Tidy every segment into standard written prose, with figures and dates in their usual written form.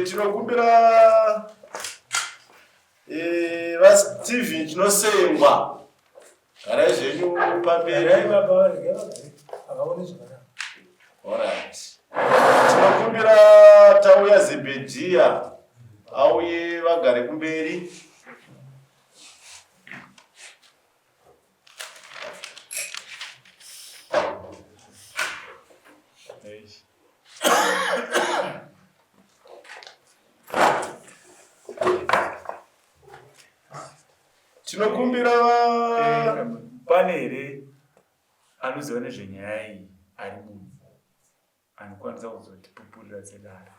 Tinokumbira vaSteven tinosengwa. Garai zvenyu pamberi. Alright. Tinokumbira tauya Zebedhia auye vagare kumberi. Tinokumbira panere anoziva nezvenyaya iyi ari munhu anokwanisa kuzotipupurira sedare.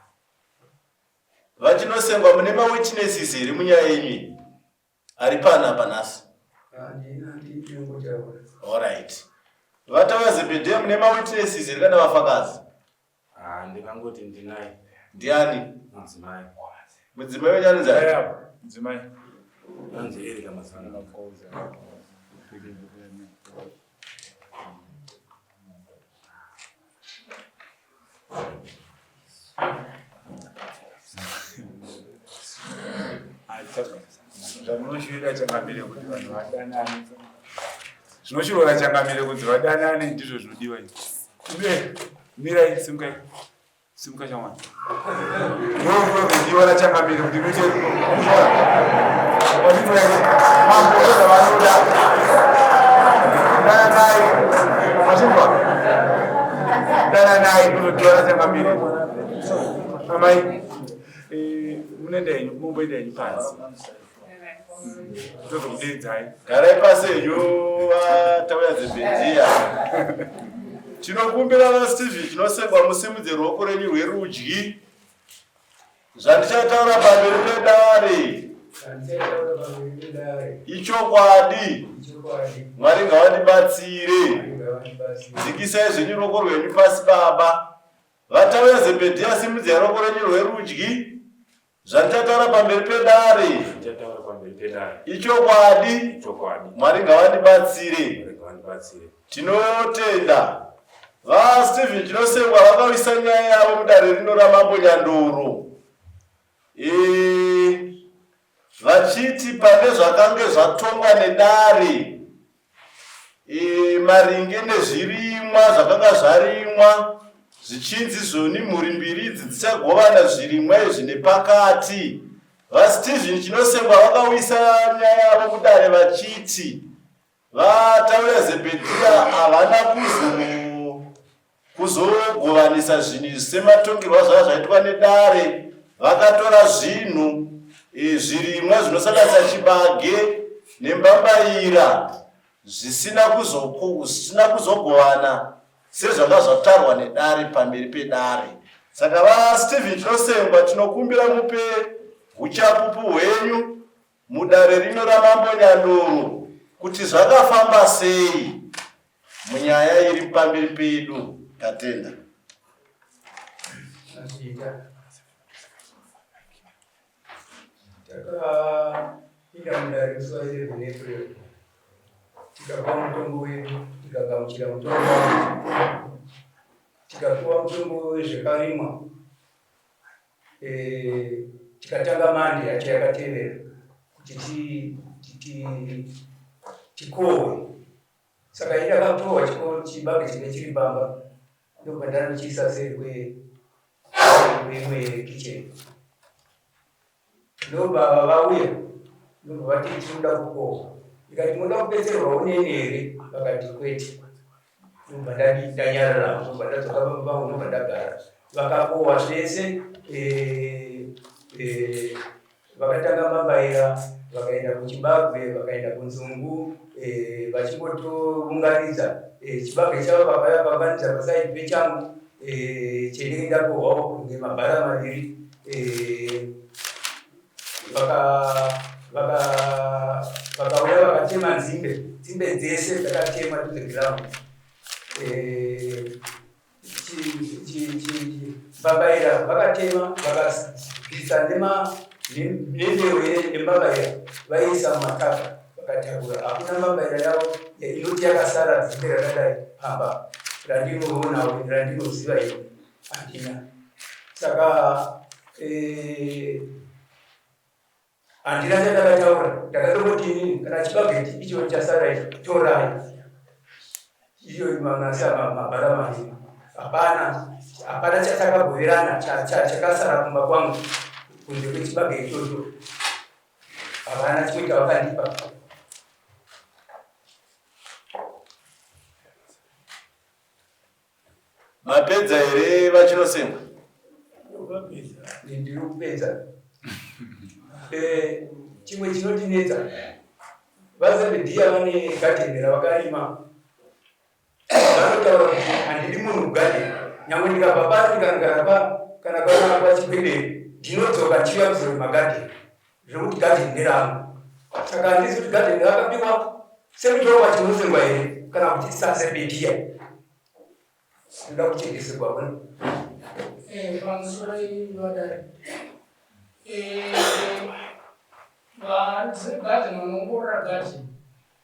Vachinosengwa mune mawitnesses here munyaya yenyu ari panapa nhasi. Alright. Vatauya Zebedhia mune mawitnesses here kana vafakazi? Ndingangoti ndinaye. Ndiani? Mudzimai. Mudzimai wenyu anonzi ani? Mudzimai anzi Erika Masana Makoza. Zvinoshuvira changamire kuti vadanane ndizvo zvinodiwa. Mirai simukai. Simuka chamwana. Ndiona changamire kuti muite mambo vanoda. Dananai kunotora changamire. Amai munenda yenyu mumboenda yenyu pansi. Garai pasi henyu vatauya Zebedhia. Tinokumbira vaSteven tinosengwa musimudze ruoko renyu rwerudyi. Zvandichataura pamberi pedare ichokwadi. Mwari ngavandibatsire. Dzikisai zvenyu ruoko rwenyu pasi baba. Vatauya Zebedhia simudzai ruoko renyu rwerudyi. Zvandichataura pamberi pedare ichokwadi. Mwari ngavandibatsire. Tinotenda vaSteven tinosengwa vakawisa nyaya yavo mudare rino ramambo Nyandoro. Vachiti pane zvakange zvatongwa nedare maringe nezvirimwa zvakanga zvarimwa zvichinzi zoni mhuri mbiri idzi dzichagovana zvirimwa izvi nepakati. vaSteven tinosengwa vakawisa nyaya yavo mudare vachiti vatauya Zebedhia havana kuzogovanisa zvinhu izvi sematongerwa zvazvaitwa nedare. Vakatora zvinhu zvirimwa zvinosanganisa chibage nembambaira zvisina kuzogovana sezvanga zvatarwa nedare pamberi pedare. Saka vaSteven tinosengwa tinokumbira mupe uchapupu hwenyu mudare rino ramambo Nyandoro kuti zvakafamba sei munyaya iri pamberi pedu. Tatenda. Takainda mudare zuva iri April. Tikapa mutombo wedu, tikagamuchira mutombo, tikapuwa mutombo wezvakarimwa, tikatanga mande yacho yakatevera kuti tikohwe. Saka indakatohwa chibage chinenge chiri pamba ndopandanochiisa seri kwemwe kicheni. Ndobva vauya ndobva vati tinoda kukohwa. Ndikati munoda kubetserwa unene here? Vakati kwete. Ndobva ndanyarara, ndobva ndadzoka pamba pangu, ndobva ndagara. Vakakohwa zvese, vakatanga mabaira, vakaenda kuchibagwe, vakaenda kunzungu, vachingotounganidza chibagwe chavo vakaunganidza pasaidi pechangu chendinenge ndakohwawo nemabhara maviri. Vakauya vakatema nzimbe dzese dzakatema to the ground. Mbabaira vakatema vakabvisa nembeu yembabaira vaiisa mumataka vakatakura. Hakuna mbabaira yavo inoti yakasara dzimbe rakadai pamba randinoona randinoziva ini handina. Saka andina chandakataura ndakatongoti kana chibageti icho chasara torai iyo mabharamani hapana chatakabhuirana chakasara kumba kwangu kunze kwechibage ichocho hapana chimwe chavakandipa. Mapedza here vachinosemwa? Ndiri kupedza. Chimwe chinondinetsa vazambedhiya vane gadheni ravakarima vanotaura kuti handiri munhu gadheni nyangwe ndikabva pasi kana pachikwendere ndinodzoka ndichiuya kuzori magadheni zvekuti gadheni nerangu. Saka handisi kuti gadheni rakapiwa semutorwa chinosengwa here kana kuti sasebedhiya ndoda kuchengeserwa kuno. Pamusoro ivadari gadheni vanongorora gadheni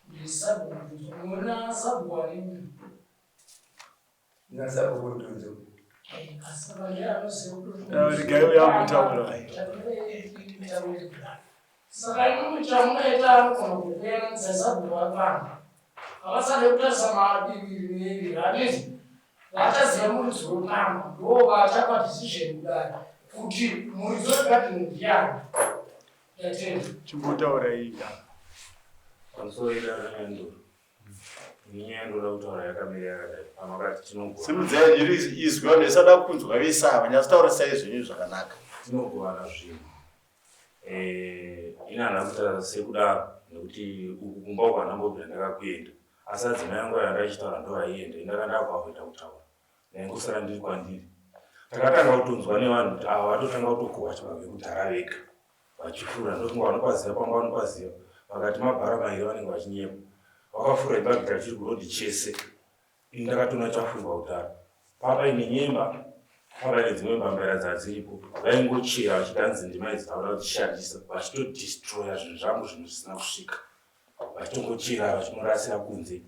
ndisabhukundudzo muna sabhuwanini nasabhukundudzo saka imi chamunoita anogona kukuyananisa sabhuku vakwana havasade kutarisa mabiriri neiri handiti vachaziva muridzi wepamba ndo vachapa decision kudai kuti muridzi wegadheni ndiyani. Yatenda chimbotaura ida pamusoro idanyandura inyaya ndoda kutaura yakamira yakadai pamakati tinogona simudzai iri izwi vanhu isada kunzwa vesava nyasitaura sai zvenyu zvakanaka tinogovana zvinhu inana kuta sekudaro nekuti uku kumba uku handambobvira ndakakuenda asi adzimai yangu yandachitaura ndovaienda indakandakwakuenda kutaura naingosara ndiri kwandiri takatanga kutonzwa nevanhu kuti ava vatotanga kutokohwa chibage kudhara vega vachifura ndokunga vanokwaziva panga vanokwaziva vakati mabhara mairi vanenge vachinyepa vakafura ibagita chiri kurodhi chese ini ndakatona chafurwa kudhara papaine nyemba papaine dzimwe mbambaira dzadziripo vaingochera vachida nzindimai dzitaura kuchishandisa vachitodistroya zvinhu zvangu zvinhu zvisina kusvika vachitongochera vachindorasira kunze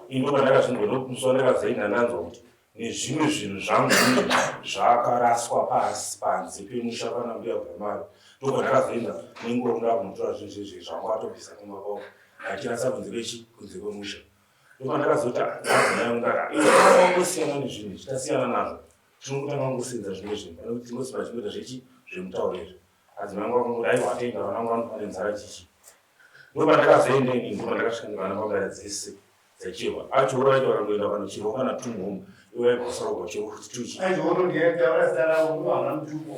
ini ndopandakazvingonomusoro ndakazoenda ndanzwa kuti nezvimwe zvinhu zvangu zvakaraswa pasi panze pemusha pana mbuya bhamari ndopandakazoenda nengoro ndakunotora zvinhu zvezve zvangu atobvisa kumba kwavo achirasa kunze kwemusha ndopandakazoti adzimai ndakangosiyana nezvinhu zvitasiyana nazvo tinongotanga kungosenza zvimwe zvinhu pane kuti tingosiva chinoita zvechi zvemutaurezvo adzimai angu akangoti aiwa atenda vana vangu vanopane nzara chichi ndopandakazoenda ini ndopandakasvika vana pambaira dzese dzachirwa acho vacho vakangoenda panochirwa kana tumhombe ivaikosarogwa cheutuchi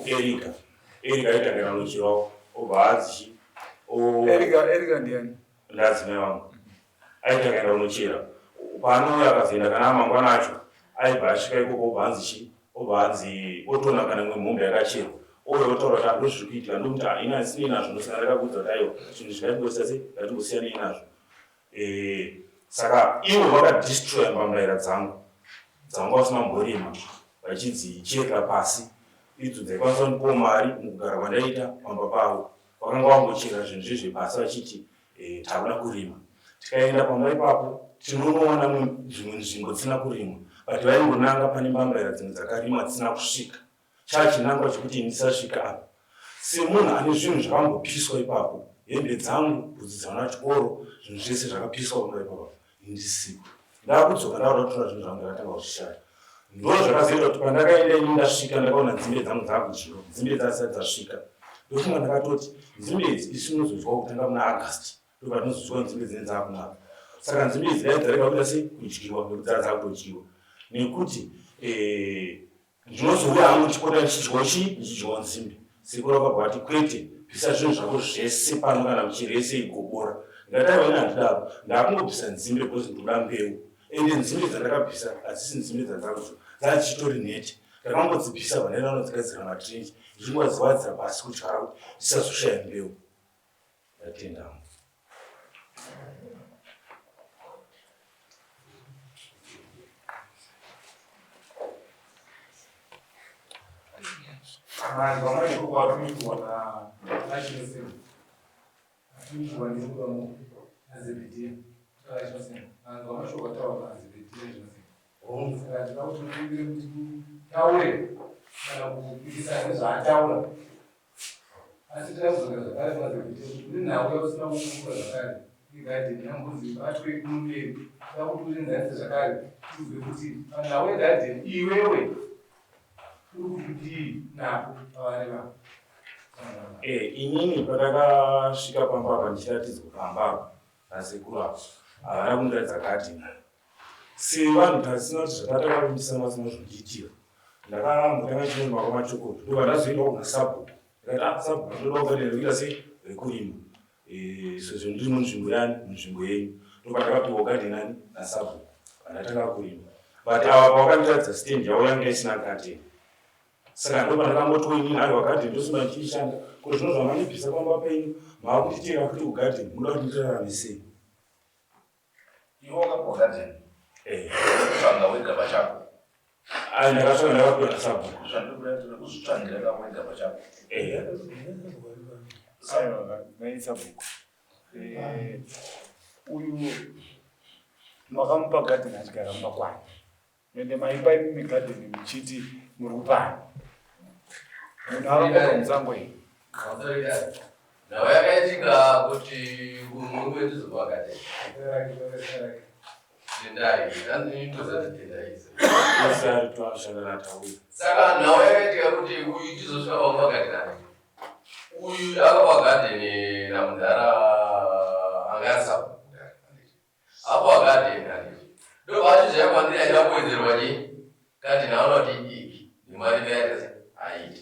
erika aitangana nochirwawo obva adzichi erika ndiani ndadzimai vangu aitangana unochera panouya akazoenda kana amangwana acho aibva asvika ikoko obva anzichi obva anzi otona kana imwe mhombe yakacherwa ouya otaura kuti ando zviri kuitika ndokuti ina sinei nazvo ndosaka ndakakudza kuti aiwa zvinhu zvingatingosisa sei ngatingosiyanei nazvo. Saka ivo vakadistroya mbambaira dzangu vasina mborima vachidzicheka pasi idzo dzaikwanisa kundipawo mari mukugara kwandaita pamba pavo vakanga vangochera zvinhu zvezve pasi vachiti takuna kurima. Tikaenda pamba ipapo tinonoona dzimwe nzvimbo dzisina kurimwa but vaingonanga pane mbambaira dzimwe dzakarimwa dzisina kusvika chachinangwa chekuti ndisasvika apa semunhu ane zvinhu zvakangopiswa ipapo hembe dzangu bvudzi dzavana chikoro zvinhu zvese zvakapiswa pamba ipapo ndisipo ndakudzoka ndauda kutora zvinhu zvangu ndakatanga kushaya ndo zvakazoita kuti pandakaenda ini ndasvika ndakaona nzimbe dzangu dzakudyiwa nzimbe dzasati dzasvika ndofunga ndakatoti nzimbe idzi isinozodyiwa kutanga muna agasti ndopatinozodyiwa nzimbe dzine dzakunaka saka nzimbe idzi dai dzarega kuita sei kudyiwa nekuti dzakutodyiwa nekuti ndinozouya hangu chipota ndichidyiwa nzimbe sekuru vakabva vati kwete bvisa zvinhu zvako zvese pano kana uchirese igobora ngataiva ina handidaro ndakungobvisa nzimbe because ndoda mbeu ende nzimbe dzandakabvisa hadzisi nzimbe dzandakudzo dzachitori neti ndakangodzibvisa vanaina vanodzigadzira matrenji ndichingodzivadzira pasi kudyara kuti ndisazoshaya mbeu ndatenda vanhu vamaikuko vatumikwa naashosema atumikwa nemugamu azebhidhia ashosema vanhu vamashoko taura azebhidhia zvosema saka ndinoda kuti mukumbire kuti taure kana kupikisana nezvaataura. Asi tinozoka zvakare mazekuti ndinawe usina kukura zvakare igadheni yambuzi batwe kumberi takuti urinzanise zvakare tizwe kuti nawe gadheni iwewe urikudii napo pavane vavo. Inini patakasvika pamba ndichiratidzwa pamba nasekuru apo havana kundiratidza gadheni. Sevanhu tasina kuti zvatatakavimbisa masina zvokuitira. Ndakambotanga chinomba kwamachokoto ndobva ndazoendawo kuna sabhuku. Ndikati sabhuku ndoda kugadheni rekuita sei rekurima. Sezvo ndiri munzvimbo yani munzvimbo yenyu. Ndobva ndakapiwa gadheni ani nasabhuku pandatanga kurima. But ava pavakandiratidza stendi yavo yanga isina gadheni. Saka ndobva ndakambotwa inini ari wagadheni ndosima ndichishanda kuti zvino zvamandibvisa pamba penyu maakunditira kuti ugadheni muda kuti nditorarame sei. Iwe wakapiwa gadheni? Kutsvanga wega pachako? Ndakatsvanga ndakapiwa nasabhuku. Kuzvitsvangira wega pachako? Naisabhuku uyu makamupa gadheni achigara mumakwani ende maipa imimi gadheni muchiti muri kupana munhu akakoka musango iyi. Nawe yakaitika kuti muri wetizopa gadheni tendai andinitozatitendaize Isari twashanda natauri. saka nawe yakaitika kuti uyu tizosvika pakupa gadheni uyu akapa gadheni namudhara angasapa apa gadheni anditi ndopachizoya kwandiri aida kuwedzerwa chi gadheni aona kuti iki nemari yaitesa aiti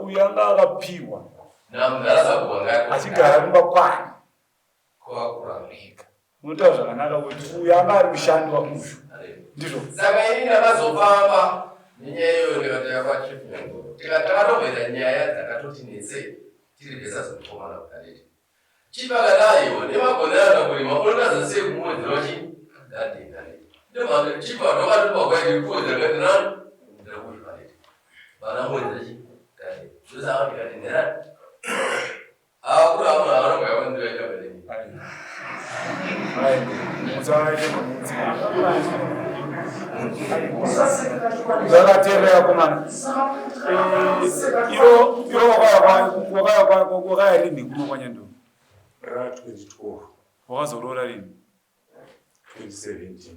Uyu anga akapiwa namudhara sabhuka achigara mumakwani kwakurambika unotaura zvakanaka kuti uyu anga ari mushandi wamuzvo ndizvo. saka ini ndakazofamba nenyaya iyoyo ndikatoya kwachifungo takatobvera nyaya dzakatoti netse tiri besazomukomana kudadeti chipakadaiwo nemagonera kurima unotaza sei kumuwedzera chi gadheni adeti chipa ndokatopakwaiti kuwedzera gadheni rani ndirakuipadeti vana muwedzera chi gadheni zvosaka gadheni rani akuri amunhu avanongoyava ndivaita gadheni musaite nomutsi zvakateerera komana ivo wakaya rini kuno kwanyandoro Ra 2012. wakazorora rini 2017.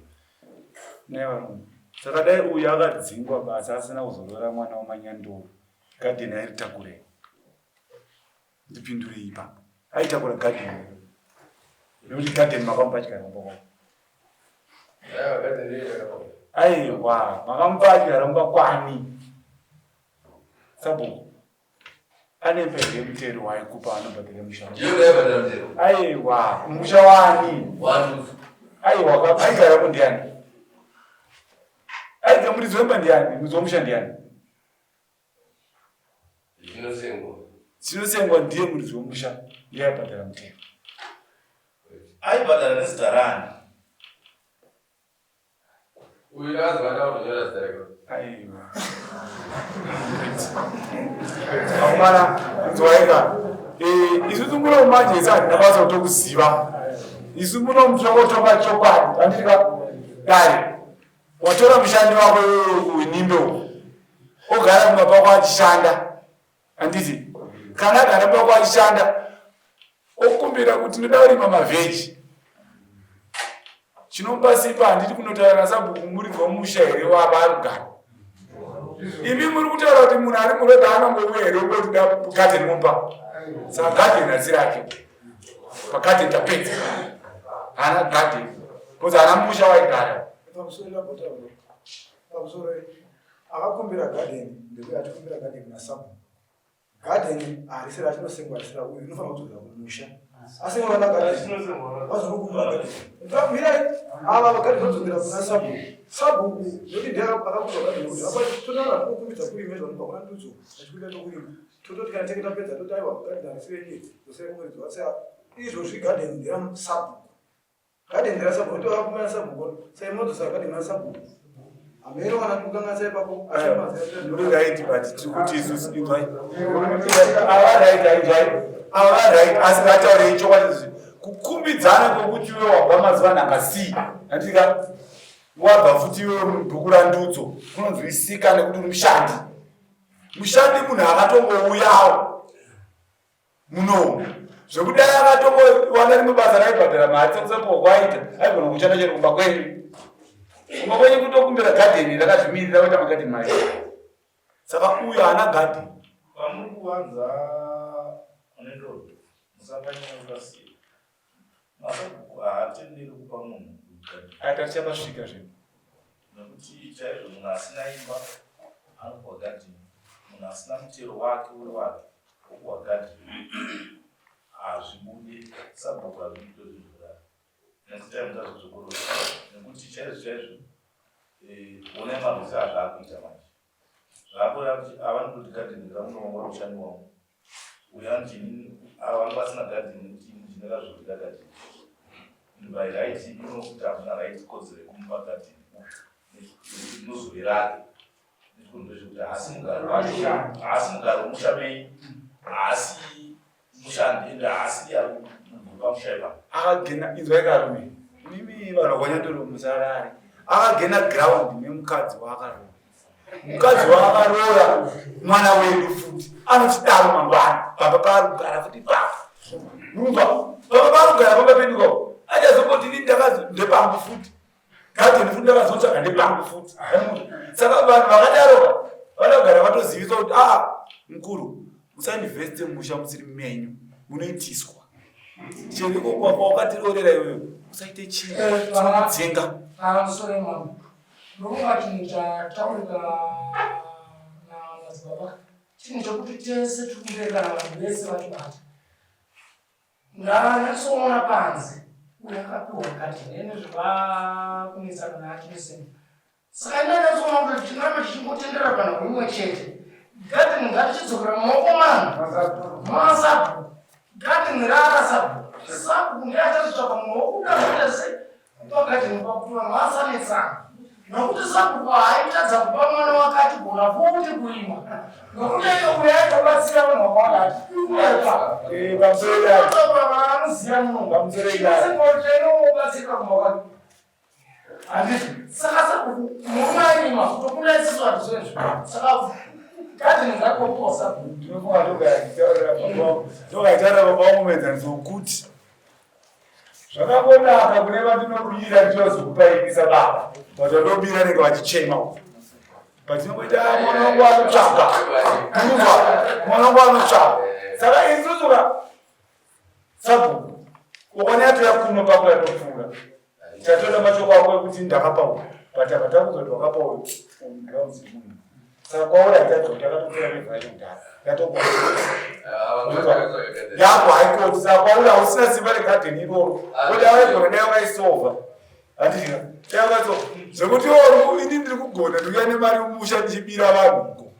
naivarume saka dai uyu akadzingwa basa asina kuzorora mwana wamanyandoro gadheni airitakurei ndipindure ipa aitakura gadheni nekuti gadheni makamupa chikaramba kwako aiwa makamupa chikaramba kwani sabhuku ane mbenge mutero waikupa anobhadhire mushando aiwa musha wani aiwa aigara kundiani aidza muridzi wemba ndiani muridzi womusha ndiani chinosengwa ndiye muridzi womusha ndiye aibhadhara mutero aibhadhara nezita rani? uyu akazobata kutonyora zita rake aiwa akumana nzwaika isu muno manje isati ndabasa kutokuziva isu muno mutokotoka chokwadi anditika dare watora mushandi wako winimbe ogara mumba kwako achishanda anditi kana agara mumba kwako achishanda okumbira kuti ndoda kurima mavheji chinomupa simba handiti kunotaura sabhuku muridzi womusha here waba ari kugara imi muri kutaura kuti munhu ari murodha anongouya here ungoti da gadheni mumba saka gadheni hasi rake pagadheni tapedza hana gadheni bcause hana musha waigara pamusoro akakumbira gadheni ndekuti atikumbira gadheni nasabhuku gadheni harisiri achinosengwa risira uyu inofanira kudzokera kumusha asi vana gadheni vazokukumbira gadheni mirai ava vagadheni vadzokera kuna sabhuku sabhuku nekuti ndiye akakumbira gadheni kuti apa totaura tinokumbidza kurima zvanopa kuna ndudzo achikuita tokurima tototi kana tenge tapedza toti aiwa gadheni harisiri yenye zosei kumwedzi wasa izvozvi gadheni nderasabhuku gadheni nderasabhuku tovakumbira sabhuku sai modzosaka gadheni nasabhuku amero kana kukanganisa ipapo right but tikuti isusu idwai ava right aidwai ava right asi ngataurei chokwadi kukumbidzana kwokuti iwe wabva mazuva nhangasi atika wabva futi iwe mubhuku randudzo kunonzwisika nekuti uri mushandi mushandi munhu akatongouyawo munomu zvekudai akatongowana rimwe basa raibhadhara mari dzekusapoko kwaita aigona kushanda chero kumba kwenyu kutokumbira gadheni rakazvimirira kuita magadheni mari. Saka uyo haana gadheni pamuri kuwanza nendoro musapanyauka sei masabuku haatenderi kupa munhu atatichapasvika zvinhu nekuti chaizvo munhu asina imba anopuwa gadheni, munhu asina mutero wake uri wake okuwa gadheni hazvibude sabhuku hazvito zvezvorara nesitaimutazvozvokoro nekuti chaizvo onai mabvisi azvaakuita manje zvakureva kuti avanototi gadheni ramunoongora ushani wavo uya ndini avanga vasina gadheni nekuti ndinekazvokuda gadheni ndibvairaiti inokuti hamuna raiti kodzero yekumupa gadheni inozove rake ndikundozvekuti haasi mugaro womushamei haasi mushandi ende haasi pamushaipa akagena inzwaikarume mimi vanhu vakanyandori musarare akagena ground nemukadzi waakaroora mukadzi waakaroora mwana wedu futi anotidaro mangwana baba paarikugara futi papa rumba baba paarikugara pamba pediko achazongoti ini ndepangu futi gadheni futi ndakazotsvaga ndepangu futi. Saka vanhu vakadaroka vanogara vatoziviswa kuti mukuru musainveste mumusha musiri menyu munoitiswa chero kwakatiroorera iyoyo usaite chinodzinga Suleiman, ndokunga chinhu chataurika namadzibaba chinhu chokuti tese tikuberekana vanhu vese vatibata ndanyatsoona panze uyo akapiwa gadheni ene zvivakunetsa kana achineseni saka ndanyatsoona kuti tinaramba tichingotendera pana kumwe chete gadheni ngatichidzokera mumaoko manhu masabhu gadheni raarasabhu sabhu ndeachazvitsvaka mumaoko udazvita sei pagadheni pakuti vanhu vasanetsana nokuti sabhuku haitadza kupa mwana wake achigona futi kurima nokuti uyo aitobatsira vanhu vakawanda atianoziya munongamusereinobatsirika kumawake handiti saka sabhuku mumarima kutokunda isisu hatizvezvo saka gadheni ngakopawo sabhuku ndinofunga ndogaitaura baba wamumenzaniso kuti zvakakonaka kune vandinobira ndichozokupayikisa baba vatondobira nenge vachichema patinongoita mwana wangu anotsvaga mwana wangu anotsvaga saka inzuzuka sabhuku ukanyatoya kuno pako yatopfuura tatoda mashoko ako ekuti ndakapaura but akatakudzoti wakapaura grounds munhu saka kwaura itadzoti yakatopfuura nevha yekudhara yatogwa yako haikoti saka kwaura hausina simba regadheni iroro kuti avaigona dai wakaisova handika chayakaso zvekuti ini ndiri kugona ndiuya nemari mumusha ndichibira vanhu uko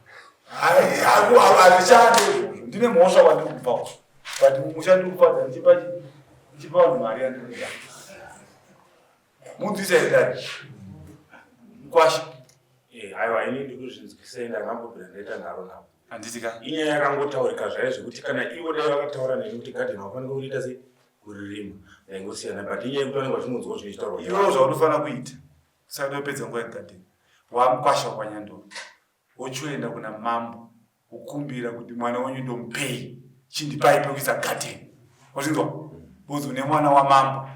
hazvishande izvozvo ndine mhosva kwandiri kubvawo but mumusha ndiri kufadza ndichipa vanhu mari yandinoda munzwisaidai kwasha aiwa ini ndikuzvinzwisei ndakambobvira ndaita nharo navo handitika inyaya yakangotaurika zvaiye zvekuti kana ivo dai vakataura neni kuti gadheni vafanira kuita sei kuririma yaingosiyana but inyaya yekuti vanenge vachinonzwa zvinoitaurwa ivo zvaunofanira kuita usati wapedza nguva yegadheni wamukwasha kwanyandoro wochoenda kuna mambo ukumbira kuti mwana wenyu ndomupei chindipai pekuisa gadheni wazvinzwa uzi une mwana wamambo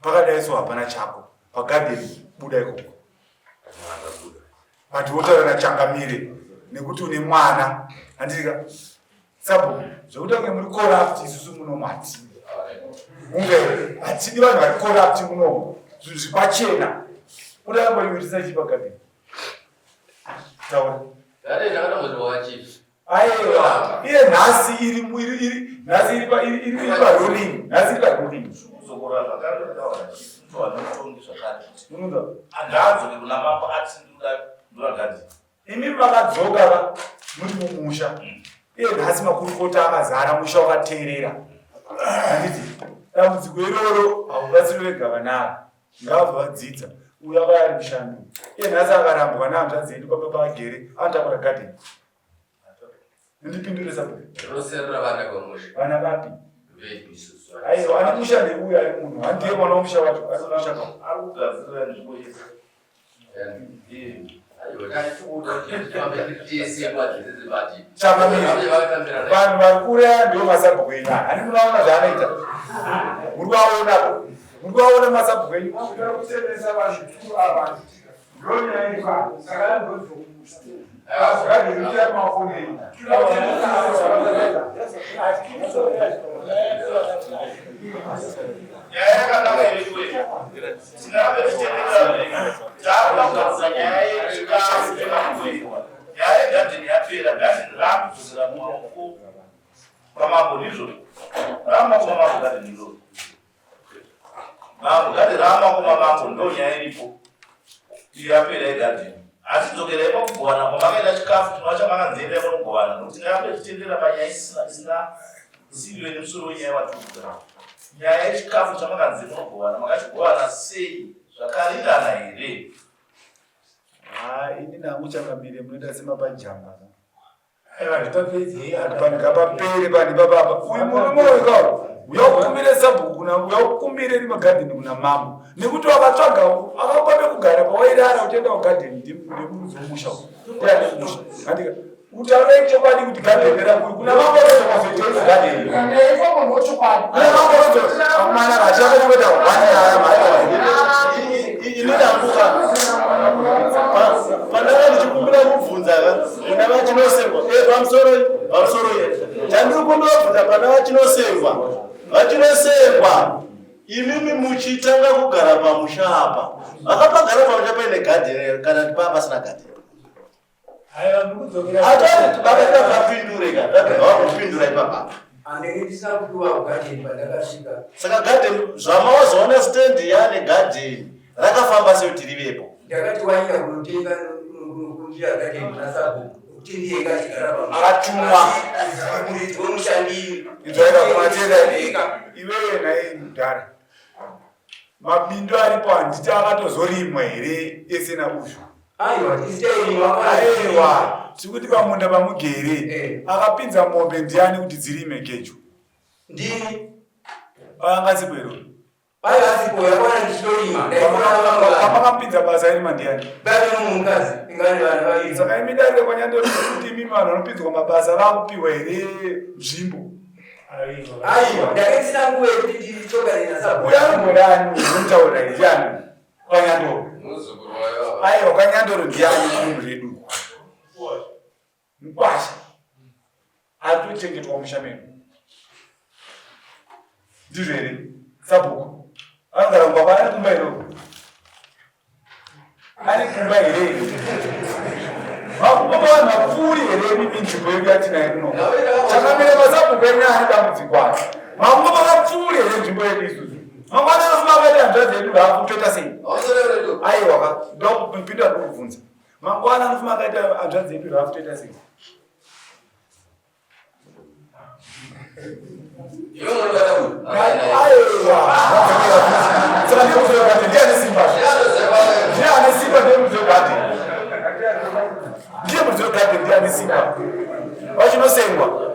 pakadai so hapana chako pagadheni buda ikoko but wotaura nachangamire nekuti une mwana handitika sabhuku zvekuti vange muri corrupt isusu munomati unge hatidi vanhu vari corrupt munomo zvinhu zvipachena udakamboiwitisa chipa gadheni taura aiwa iye nhasi iri parolini nhasi iri parolini kuzokora zvakarotaura chifunoanotongi zvakati andaadzoke kuna mambo ati ndura gadheni imi makadzoka muri mumusha iye nhasi makurukota akazara musha wakateerera handiti dambudziko iroro hakubatsiri vegavanara ngavabva vadzidza uyo akayari mushando iye nhasi akarambwa nehanzvadzi yedu papa paagere anotakura gadheni ndipindure vana vapi aiwa ane musha neuyo ari munhu handiye mwana womusha wacho ari musha ari kugadzirira nzvimbo yese vanhu vari kureya ndiwo masabhuku enyu ani munaona zvaanoita muri kuaona masabhuku enyu kutenderesa vazvituru ava ndonyaya saka gadheniya mafoni enyu Asidzokera ipakugovana kwamakaita chikafu chinovacha makanzenda kunogovana nokuti ngarambe tichitendera panyaya isina zivio nemusoro wenyaya watugara nyaya yechikafu chamakanze munogovana makachigovana sei zvakaringana here? ini nangu chakamire munoita semapajamba panigapapere pani papapa uyu murume wekao uyakukumbire sabhuku kuna uyakukumbire rimagadheni kuna mambo nekuti wakatsvaga akakwabe kugara pawairara uchienda kugadheni nemuzomusha ndianemusha andika utaurei chokwadi kuti gadheni rakuyu kuna mambo rozokazoita gadheni kuna mambo rozokamana vachakachokuita inidambuka pandanga ndichikumbira kubvunza kuna vachinosengwa pamusoro chandiri kundobvunza pana vachinosengwa imimi muchitanga kugara pamusha apa vakapagara pamusha paine gadheni kana tipa pasina gadheni atati vakaita vapindure vakupindura ipapa saka gadheni zvamawazoona stendi yane gadheni rakafamba sei kuti rivepo ndakati waenda kunotenga kunjira gadheni kuna sabhuku akatumwa mushandiri izoenda kumatenda iwewe naye mudhara mabindu aripo handiti akatozorimwa here esena uzvo aiwa tikuti pamunda pamugere akapinza mombe ndiani kuti dzirime kecho ndini angazibwero amakapinza basa irima ndiani saka imidarire kwanyandori kuti imimi vanhu vanopinzwa mabasa vakupiwa here nzvimbo uyambodani unotaura ndiani kwanyandoro aiwa kwanyandoro ndiani munhu redu mukwasha ari tochengetwa mushameno ndizvo here sabhuku anogara mubaba ari kumba iro ari kumba here vakubaba vanhu vapfuuri here minzvimbo yedu yatinayo kuno chakamira masabhuku enyu ani dambudziko acho makubaba vapfuuri here nzvimbo yedu isusu mangwana anofuma akaita hanzvadzi yedu vaakutoita sei aiwa ndopinda ndokubvunza mangwana anofuma akaita hanzvadzi yedu vaakutoita sei saka ndikuzogati ndiane simba ndemuzogati ndiye muzogati ndiane simba vachinosengwa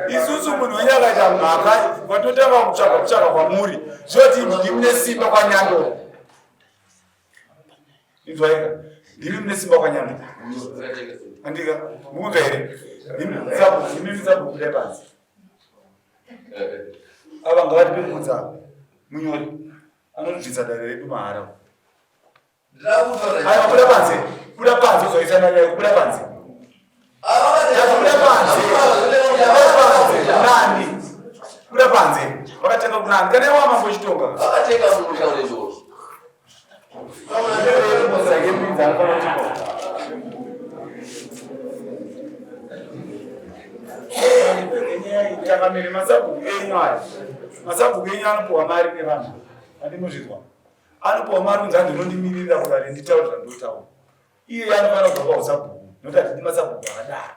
isusu munhu wenye akaita mhaka watotanga kutsvaka kwamuri zvoti ndimi mune simba kwanyando inzwaika ndimi mune simba kwanyando andika mukunzwa here ndimi sabhuku lepanzi ava ngavati pekudza munyori anotibvisa dare redu mahara aiwa kuda panze uzoisananayo kuda panze kunani kuda panze vakatenga kunani kana iwa mambo chitonga takamire masabhuku enyu aya masabhuku enyu anopuwa mari nevanhu andimuzvizwa anopuwa mari kunzi andinondimirira kudare nditaurira ndotaura iye anofanira kuzopa usabhuku nokuti hatidi masabhuku akadaro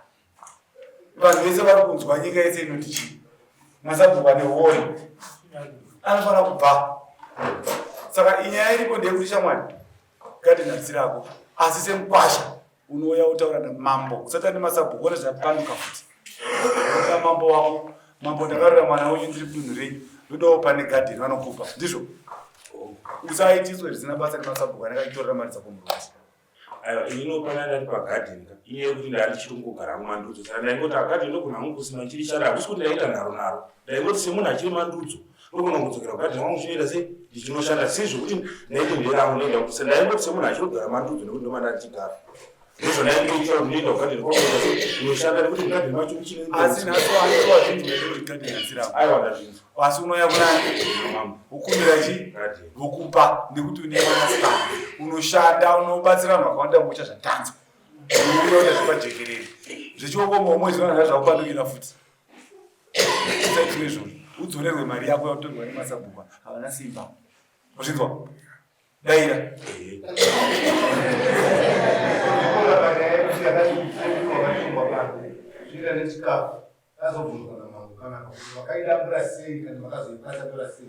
vanhu vese vari kunzwa nyika yese inoti chii masabhuku ane uori anofanira kubva saka inyaya iripo ndeyekuti shamwari gadhenharisirako asi semukwasha unouya utaura namambo usati ane masabhuku one zvapanduka futi oa mambo wako mambo ndakarora mwana wenyu ndiri dunhu renyu ndodawo pane gadheni vanokupa ndizvo usaitiswe zvisina basa nemasabhuku anakachitorera mari dzako muruti aiwa inopana ndati pagadheni iye kuti ndatichiri kungogara mumandudzo saka ndaingoti agadheni ndogona kungu kusima chiri chada hakusi kuti ndaita nharo ndaingoti semunhu achiri mandudzo ndogona kungodzokera kugadheni wangu chinoita sei ndichinoshanda sizvo kuti ndaite nderamo ndaenda kuti ndaingoti semunhu achiri kugara mandudzo nekuti ndoma ndatichigara ndizvo ndaingoitira kuti ndienda kugadheni kwakuita sei inoshanda nekuti gadheni macho chine asi naso anowa zvinhu kuti gadheni asiramo aiwa ndazvinzwa asi unoya kunani ukumbira chi vokupa nekuti une mwanasikana unoshanda unobatsira vanhu vakawanda mucha zvatanza unoita zvepajekerere zvechiongomwa mwezi vanhu zvakupandukira futi usaitire izvozvo udzorerwe mari yako yakutorwa nemasabhuka havana simba uzvinzwa daira wakaidambura sei kana vakazoipatsatora sei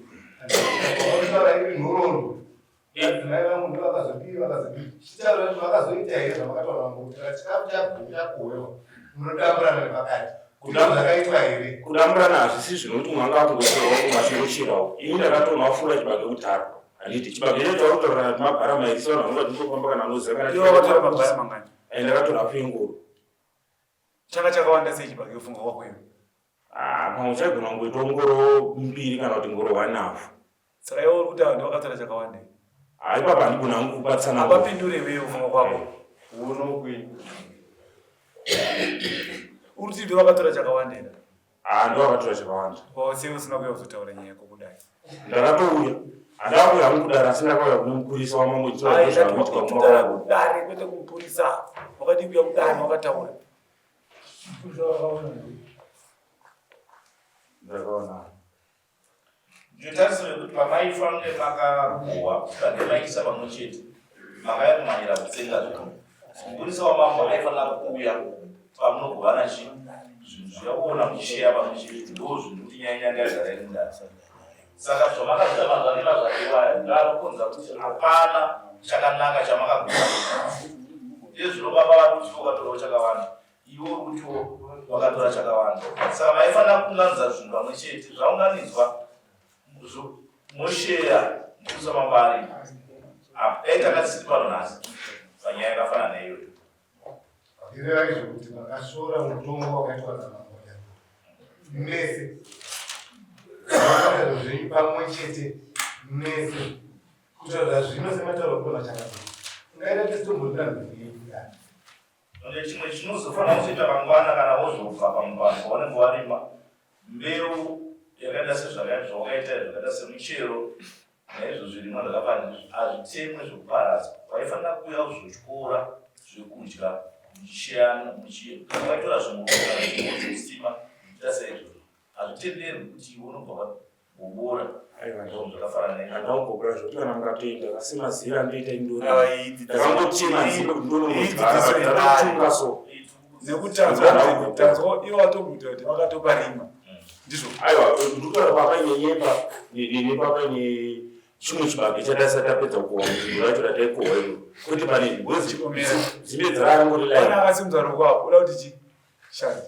vanotaura iri nhoroondo mai vangu ndo vakazodii chitaura kuti vakazoita here zvavakataura vangu chikafu chakuwewa munodambura nepakati zvakaitwa here kudamburana hazvisi zvinoti mwanga kungotorwa kumashiroshirawo ini ndakatoona wafura chibage utaro handiti chibage checho tautaura kuti mabhara mairisi vanhu vanonga ndinofamba kana nozivakanaakatora mabhara mangani ndakatora pengoro changa chakawanda sei chibage kufunga kwakweyo pamwe chaigona kungoita ngoro 2 kana kuti ngoro 1.5 saka iwo uri kuti vanhu vakatora chakawanda haipapa handigona kubatsana apapindure weyo kufunga kwako unokwini uri kuti ndovakatora chakawanda enda ndovakatora chakawanda sei usina kuya kuzotaura nyaya yako kudai ndakatouya handakauya hangu kudara asi ndakauya kune mupurisa wamamboitodare kwete kumupurisa wakati kuya kudari wakataura ndakaona ndinotarisira kuti pamaifange makakuhwa pandemaisa pamwe chete makaya kumanyira kutsenga zvino mupurisa wamambo aifanira kuuya pamunogovana zvinhu zvakuona muchisheya pamwe chete ndo zvinhu kuti nyanya ndiyagara mundara saka zvamakazita mazvaneva zvakewaya ndanokonza kuti hapana chakanaka chamakagona iyo zvinobaba vari kuti wakatorawo chakawanda iwo uri kutiwo wakatora chakawanda saka maifanira kuunganidza zvinhu pamwe chete zvaunganidzwa mosheya mukusamambari aitakasiri pano nhasi panyaya yakafanana neiyoyo ireva izvo kuti vakashora mutombo wakaitwa namamoya mese vakaita zvenyu pamwe chete mese kutaura zvino sematauro kuona chakazoi ungaita tesitomboiranzveiaa chimwe chinozofanira kuzoita pangwana kana wozobva pamugwagwa wanenge warima mbeu yakaita sezvawakaita zvakaita semuchero naizvo zvirimwa zvakafana hazvitemwe zvokuparadza waifanira kuuya kuzotyora zvekudya muchisheyana wakaitora zvimuzosima ita saizvozvo hazvitenderwi kuti iwe unobva wobora zvakafanana naizvandakungobura zvoti kana mukatoenda kasima zira ndoita indondakangotema zira kuti ndonomutunga so nekutanzwa iwo watoguta kuti vakatoparima ndizvo aiwa ndikutaura papainyenyepa nepapaine chimwe chibage chataisatapedza kukohwa muzvinhu racho rataikohwa iro kuti pane ngozi dzimbe dzarangorilaana akasimudza rokwapo uda kuti chi shandi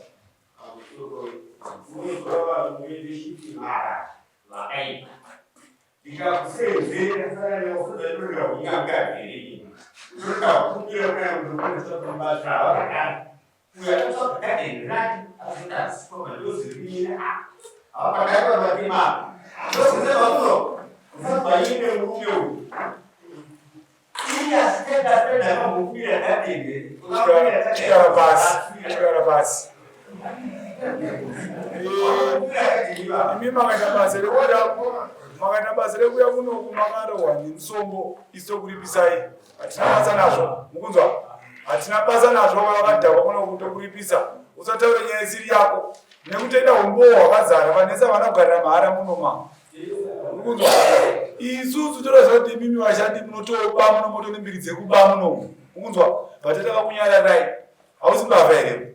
ndikakusenzera saka ndakuzarurira kunyangavheri ndokakupira kana munokunesapambasa avakadai uyatosaakadendinati asinasikomadozivira avakadaivavatema ndosezevakuro usabaine murume uyu iyasitedapeda kamukupira kadendere chikara pasi imi makaita basa rekuya kunoku makarohwa nemusombo isitokuripisai hatina basa nazvo mukunzwa hatina basa nazvo vakadhakwa kuno kutokuripisa usataure nyaya isiri yako nekutoita umbowo hwakazara vanesa vanogarira mahara munoma mukunzwa isusu toraziva kuti imimi vashandi munotoba muno motonembiri dzekuba munomu mukunzwa vatotakakunyararai hausi mbavha here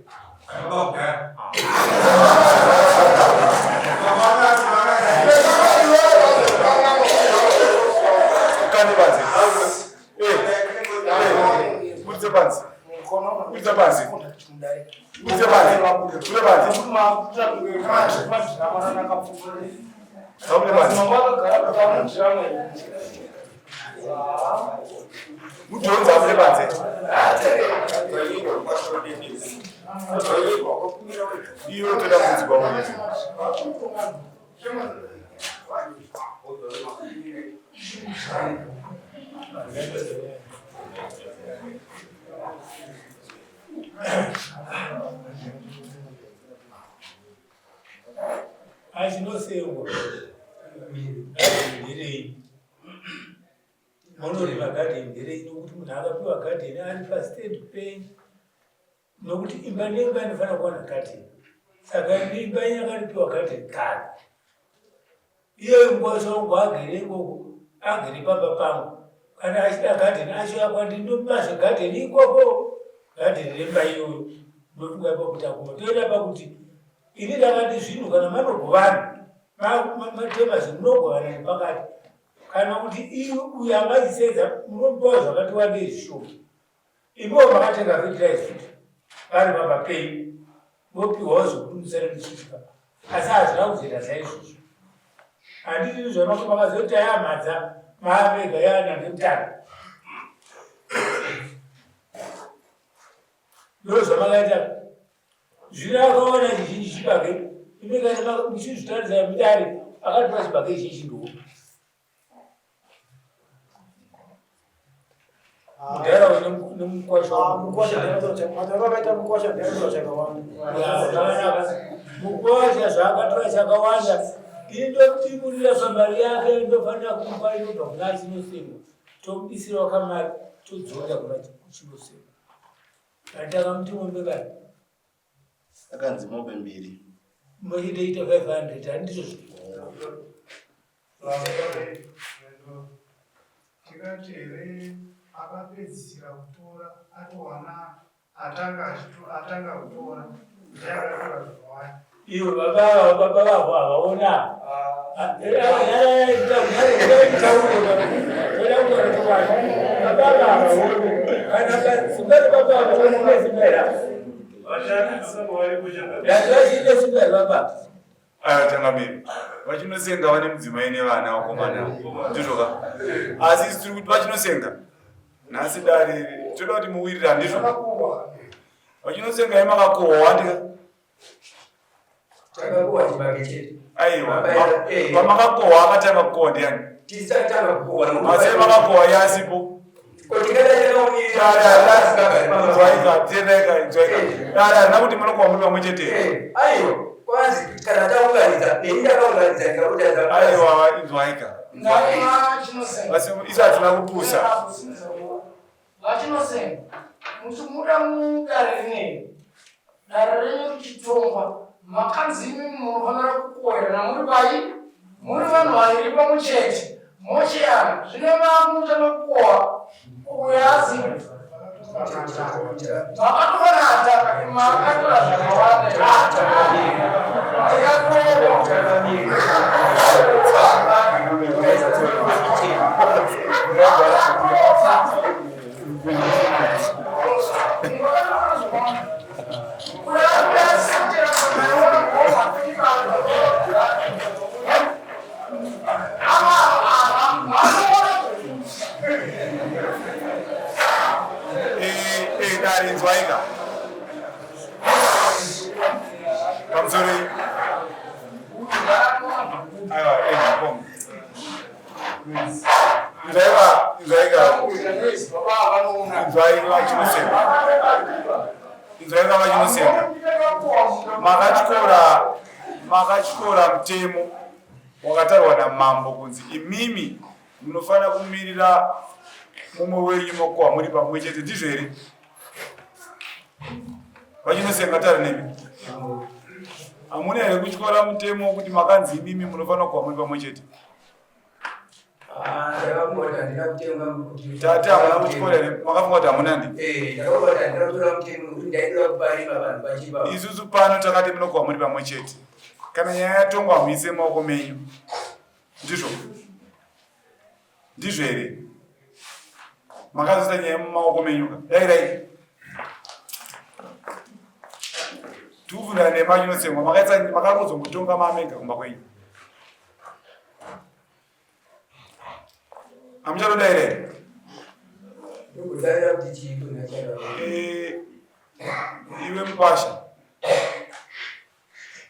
Mudhonza muri panze. Iyo toda kudzwa muri. As no sei Monori magadeni nderei nokuti munhu akapiwa gadeni ari pastate pen nokuti imba neimba inofanira kuwana gadeni. Saka imba yakaripiwa gadeni kare. Iyo ngosongo agere ikoko agere pamba pangu. Kana achida gadeni acho kwandindomazve gadeni ikoko. Gadeni remba iyoyo ndofunga pakuti akoma toenda pakuti ini ndakati zvinhu kana manogovana matema zvimunogovana nepakati kana kuti uyu angazisedza munopiwa zvakati wandei zvishoma. Imiwo makatenga fertilizer ari pambapei mopiwawo zvekudumisana nechisvika asi hazvina kuzoita saizvozvo. Handiti zvonako makazoti ayamhadza maamega yaana neutano ndo zvamakaita zvino akaona chizhinji chibage imekana muchizvitaridza mudare akatora chibage izhinji ndo mudhara nemukwasha mukwasha zvaakatora chakawanda indotimurira pamari yake indofanira kumupa inobva kuna chinosemwa tomudisirawo kamari todzoka kuna chinosemwa ataka muti mombe kani akanzi mombe mbiri mochitoita 500 handizvo tikati here akapedzisira kutora atowana atanga kutora ndiyakatora zvawanda iwo baba vavo havaona Tangamiri vachinosenga vane mudzimai nevana vakomana ndizvoka asi isi tiri kuti vachinosenga nhasi dare toda kuti muwirira ndizvo vachinosenga imakakohwa wandika aiwa pamakakohwa akatanga kukohwa ndiani asi makakohwa yasipo harina kuti munokohwa muri pamwe chete aiwa inzwaika isi hatina kupusa vachinosenga muchimuda mudare rineri dare renyu richitongwa makanzi imi munofanira kukohera muri pai muri vanhu vairi pamwe chete mocheyana zvine mamuchana kukohwa uyazi makatofanata makatora zvakawanda inzwaika pamusori aiwa enakom inzwaika vachinosenga makachikora mutemo wakatarwa namambo kunzi imimi munofanira kumirira mumwe wenyu mokohwa muri pamwe chete ndizvo here vachinosenga tari nemi hamuna here kutyora mutemo wokuti makanzi imimi munofanira kukohwa muri pamwe chete tate hamuna kutyora here makafunga kuti hamuna ndi isusu pano takati munokohwa muri pamwe chete kana nyaya yatongwa muise maoko menyu ndizvo here makazoita nyaya mumaoko menyuka dai tuvura nemanyinosemwa makakodzombotonga mamega kumba kwenyu Amucharoda here? Ndokudana kuti chiiko nachara. Iwe Mupasha,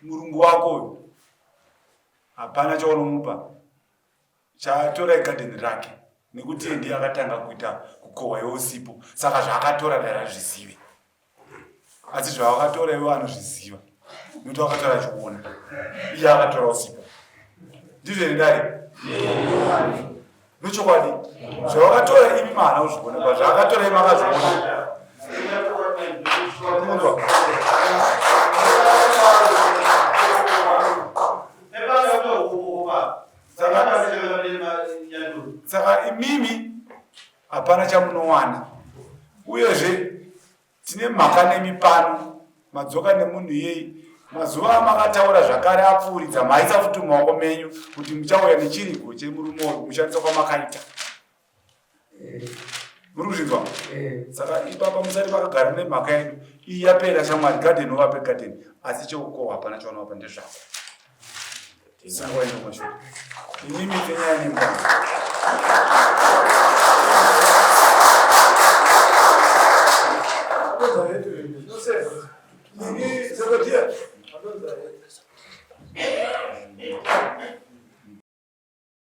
Murungu wako hapana chaunomupa. Chatora garden rake nekuti ndiye akatanga kuita kukohwa yeusipo. Saka zvaakatora dai azvizive. Asi zvavakatora iwe anozviziva. Nokuti wakatora chiona. Iye akatora usipo. Ndizvo ndari. Nochokwadi. Zvavakatora imi maana uzviona. Zvavakatora imi akazviona. Saka imimi hapana chamunowana. Uyezve tine mhaka nemipano madzoka nemunhu iyeye. Mazuva amakataura zvakare apfuuridza maisa futi mumaoko menyu kuti muchauya nechirigo chemurume uyu mushandisa kwamakaita. Muri kuzvinzwa? Saka ipapa musati pakagara nemhaka yedu iyi yapera shamwari garden ovape garden asi cheukohwa hapana chaunowapa ndezvako. Sangwa ino mashure. Inimi tenyaya nembwana. Sekretariat.